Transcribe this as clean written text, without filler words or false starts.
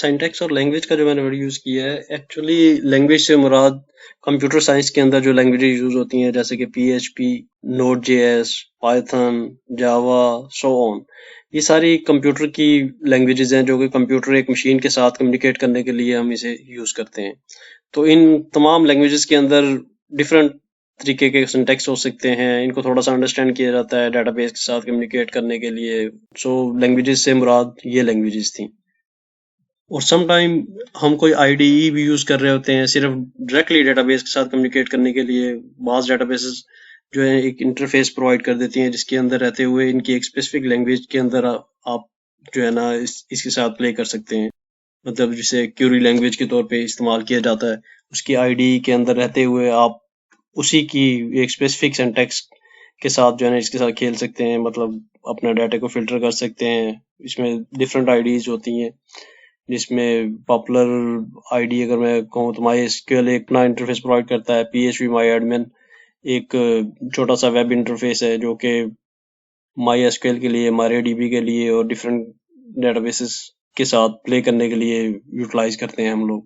Syntax اور language کا جو میں نے ورڈ یوز کیا ہے، ایکچولی لینگویج سے مراد کمپیوٹر سائنس کے اندر جو لینگویجز یوز ہوتی ہیں جیسے کہ PHP، Node J S, Python, Java, so on, یہ ساری کمپیوٹر کی لینگویجز ہیں جو کہ کمپیوٹر ایک مشین کے ساتھ کمیونیکیٹ کرنے کے لیے ہم اسے یوز کرتے ہیں. تو ان تمام لینگویجز کے اندر ڈفرینٹ طریقے کے سنٹیکس ہو سکتے ہیں، ان کو تھوڑا سا انڈرسٹینڈ کیا جاتا ہے ڈیٹا بیس کے ساتھ کمیونیکیٹ کرنے کے لیے. سو لینگویجز سے مراد یہ لینگویجز تھیں. اور سم ٹائم ہم کوئی IDE بھی یوز کر رہے ہوتے ہیں صرف ڈائریکٹلی ڈیٹا بیس کے ساتھ کمیونیکیٹ کرنے کے لیے. بعض ڈیٹا بیسز جو ہے ایک انٹرفیس پرووائڈ کر دیتی ہیں جس کے اندر رہتے ہوئے ان کی ایک اسپیسیفک لینگویج کے اندر آپ جو ہے نا اس کے ساتھ پلے کر سکتے ہیں. مطلب جسے کیوری لینگویج کے طور پہ استعمال کیا جاتا ہے، اس کی IDE کے اندر رہتے ہوئے آپ اسی کی ایک اسپیسیفک سینٹیکس کے ساتھ جو ہے نا اس کے ساتھ کھیل سکتے ہیں. مطلب اپنا ڈیٹا کو فلٹر کر سکتے ہیں. اس میں ڈفرینٹ IDEs ہوتی ہیں جس میں پاپولر ID اگر میں کہوں تو MySQL ایک اپنا انٹرفیس پرووائڈ کرتا ہے. PHP MyAdmin ایک چھوٹا سا ویب انٹرفیس ہے جو کہ MySQL کے لیے، MariaDB کے لیے اور ڈفرینٹ ڈیٹا بیسز کے ساتھ پلے کرنے کے لیے یوٹیلائز کرتے ہیں ہم لوگ.